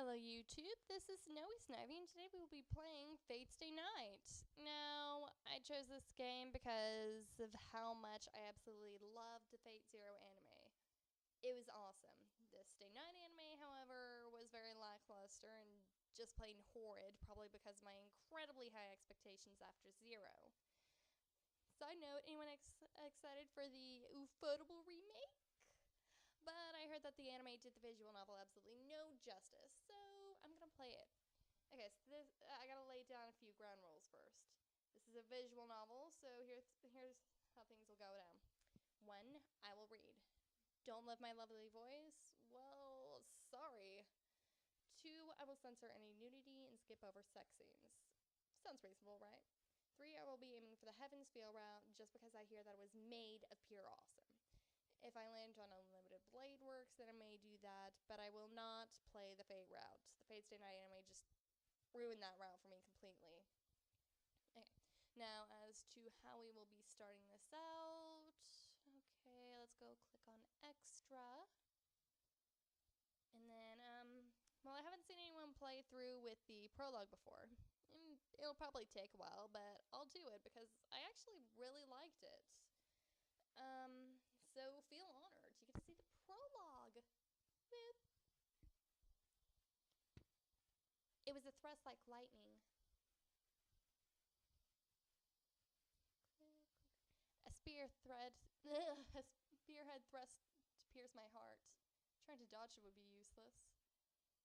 Hello YouTube, this is Snowy Snivy and today we will be playing Fate Stay Night. Now, I chose this game because of how much I absolutely loved the Fate Zero anime. It was awesome. The Stay Night anime, however, was very lackluster and just plain horrid, probably because of my incredibly high expectations after Zero. Side note, anyone excited for the Ufotable remake? But I heard that the anime did the visual novel absolutely no justice, so I'm gonna play it. Okay, so I gotta lay down a few ground rules first. This is a visual novel, so here's how things will go down. 1. I will read. Don't love my lovely voice? Well, sorry. 2. I will censor any nudity and skip over sex scenes. Sounds reasonable, right? 3. I will be aiming for the Heavens Feel route just because I hear that it was made of pure awesome. If I land on Unlimited Blade Works, then I may do that, but I will not play the Fate route. The Fate Stay Night anime just ruined that route for me completely. Okay, now as to how we will be starting this out. Okay, let's go click on Extra. And then, well, I haven't seen anyone play through with the prologue before. It'll probably take a while, but I'll do it because I actually really liked it. So feel honored. You get to see the prologue. Boop. It was a thrust like lightning. A spearhead thrust to pierce my heart. Trying to dodge it would be useless.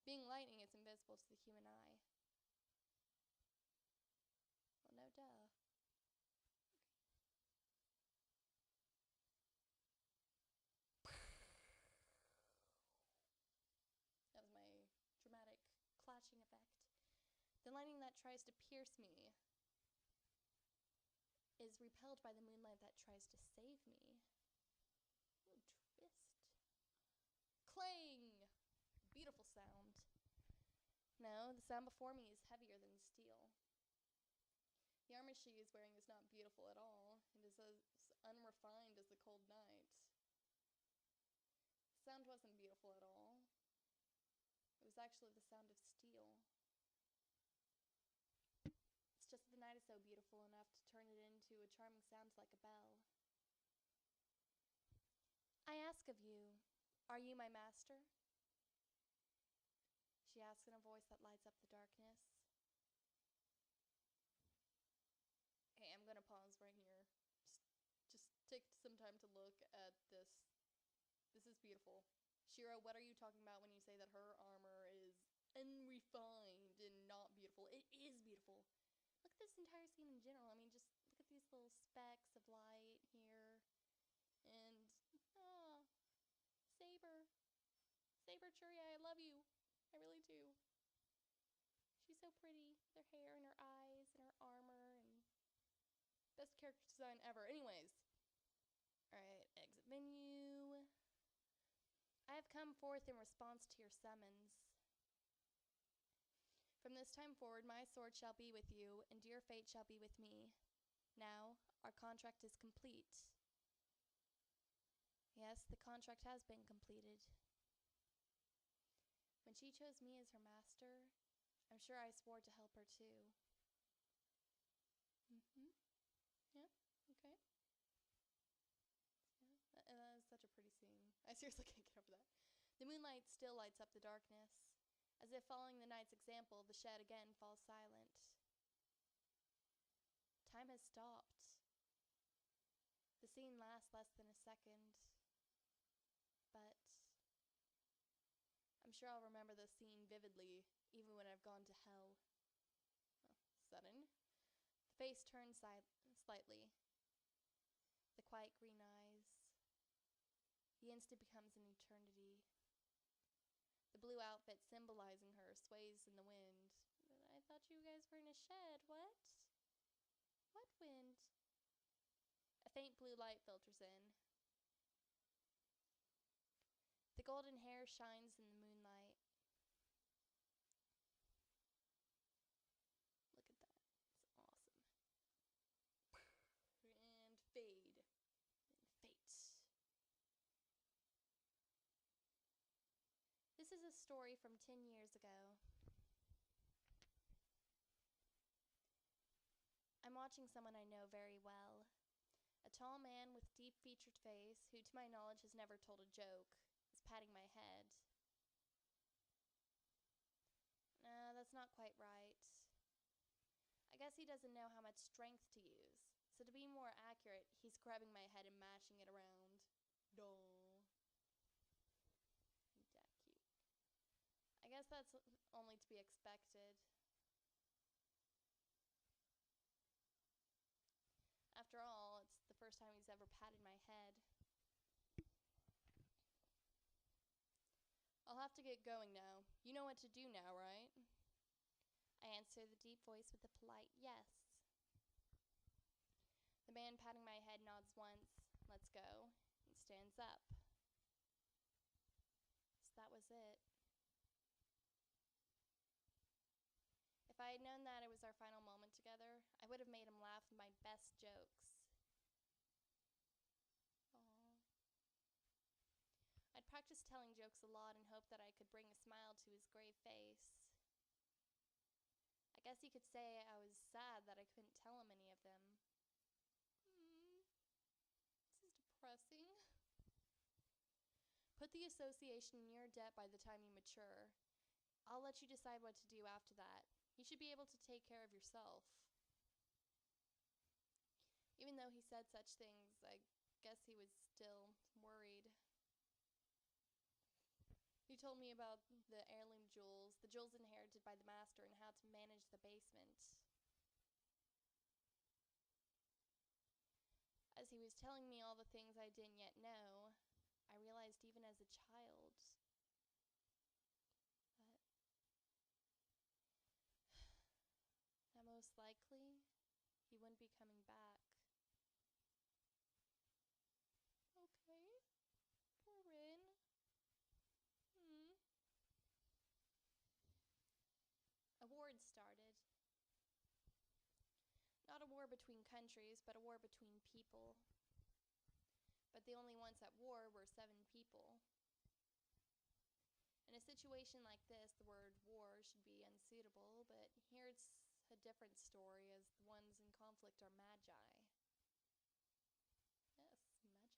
Being lightning, it's invisible to the human eye. Well, no duh. That was my dramatic clashing effect. The lightning that tries to pierce me is repelled by the moonlight that tries to save me. Ooh, twist. Clang! Beautiful sound. No, the sound before me is heavier than steel. The armor she is wearing is not beautiful at all. It is as unrefined as the cold night. The sound wasn't beautiful at all. It was actually the sound of steel. It's just that the night is so beautiful enough to turn it into a charming sound like a bell. I ask of you, are you my master? She asks in a voice that lights up the darkness. Hey, I'm gonna pause right here. Just take some time to look at this. This is beautiful. Shirou, what are you talking about when you say that her armor is unrefined and not beautiful? It is beautiful. Look at this entire scene in general. I mean, just look at these little specks of light here. And, Saber. Saber Churia, I love you. I really do. She's so pretty. With her hair and her eyes and her armor and best character design ever. Anyways. Alright, exit menu. I have come forth in response to your summons. From this time forward, my sword shall be with you, and your fate shall be with me. Now, our contract is complete. Yes, the contract has been completed. When she chose me as her master, I'm sure I swore to help her too. Yeah, okay. Yeah, that is such a pretty scene. I seriously can't get over that. The moonlight still lights up the darkness. As if following the night's example, the shed again falls silent. Time has stopped. The scene lasts less than a second. But I'm sure I'll remember the scene vividly, even when I've gone to hell. Oh, sudden. The face turns slightly. The quiet green eyes. The instant becomes an eternity. The blue outfit symbolizing her sways in the wind. But I thought you guys were in a shed. What? What wind? A faint blue light filters in. The golden hair shines in the moonlight. Look at that. It's awesome. And fade. And fate. This is a story from 10 years ago. I'm watching someone I know very well. A tall man with deep-featured face, who to my knowledge has never told a joke, is patting my head. Nah, that's not quite right. I guess he doesn't know how much strength to use. So to be more accurate, he's grabbing my head and mashing it around. Duh. That cute. I guess that's only to be expected. After all, it's the first time he's ever patted my head. I'll have to get going now. You know what to do now, right? I answer the deep voice with a polite yes. The man patting my head nods once, lets go, and stands up. So that was it. If I had known that it was our final moment together, I would have made him laugh with my best jokes. Aww. I'd practiced telling jokes a lot and hoped that I could bring a smile to his grave face. I guess you could say I was sad that I couldn't tell him any of them. This is depressing. Put the association in your debt by the time you mature. I'll let you decide what to do after that. You should be able to take care of yourself. Even though he said such things, I guess he was still worried. He told me about the heirloom jewels, the jewels inherited by the master, and how to manage the basement. As he was telling me all the things I didn't yet know, I realized even as a child that most likely he wouldn't be coming back. Okay. Poor Rin. A war had started. Not a war between countries, but a war between people. But the only ones at war were 7 people. In a situation like this, the word war should be unsuitable, but here it's a different story, as the ones in conflict are magi. Yes, magi.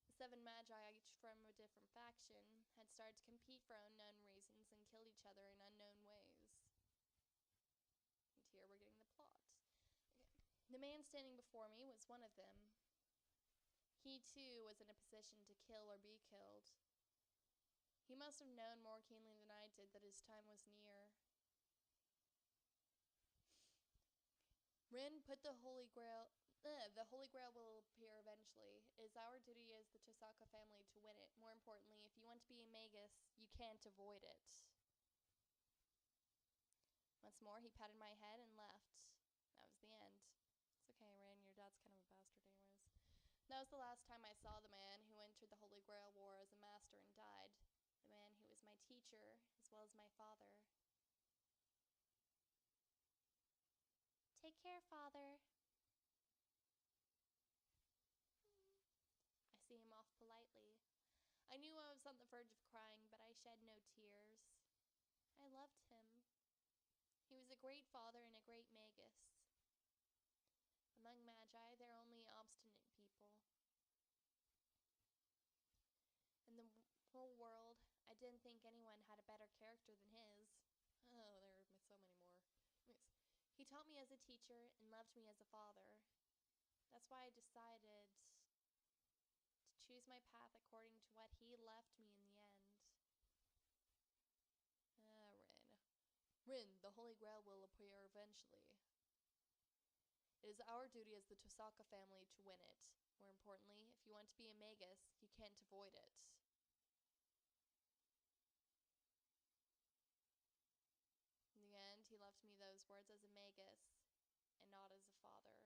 The 7 magi, each from a different faction, had started to compete for unknown reasons and killed each other in unknown ways. And here we're getting the plot. Okay. The man standing before me was one of them. He too was in a position to kill or be killed. He must have known more keenly than I did that his time was near. Rin, put the Holy Grail. The Holy Grail will appear eventually. It is our duty as the Tohsaka family to win it. More importantly, if you want to be a magus, you can't avoid it. Once more, he patted my head and left. That was the end. It's okay, Rin, your dad's kind of a bastard anyways. That was the last time I saw the man who entered the Holy Grail War as a master and died. The man who was my teacher, as well as my father. Take care, Father. I see him off politely. I knew I was on the verge of crying, but I shed no tears. I loved him. He was a great father and a great magus. Among magi, they're only obstinate people. In the whole world, I didn't think anyone had a better character than his. Oh, there are so many more. He taught me as a teacher and loved me as a father. That's why I decided to choose my path according to what he left me in the end. Rin. Rin, the Holy Grail will appear eventually. It is our duty as the Tohsaka family to win it. More importantly, if you want to be a magus, you can't avoid it. In the end, he left me those words as a magus, and not as a father.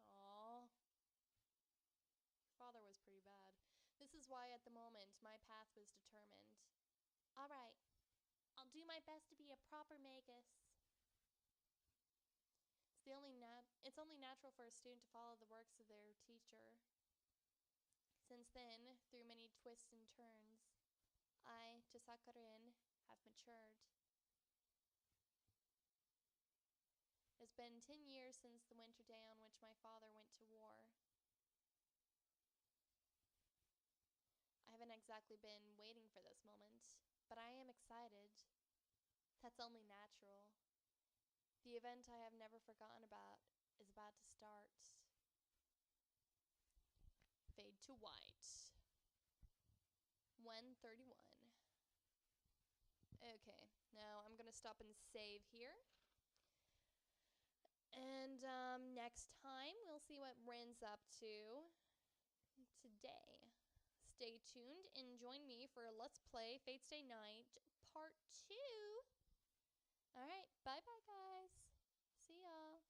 Aww. Father was pretty bad. This is why, at the moment, my path was determined. Alright, I'll do my best to be a proper magus. It's only natural for a student to follow the works of their teacher. Since then, through many twists and turns, I, Tohsaka Rin, have matured. It's been 10 years since the winter day on which my father went to war. I haven't exactly been waiting for this moment, but I am excited. That's only natural. The event I have never forgotten about is about to start. Fade to white. 131. Okay, now I'm gonna stop and save here. And next time we'll see what Rin's up to today. Stay tuned and join me for Let's Play Fate's Day Night Part 2. Alright, bye-bye guys. See y'all.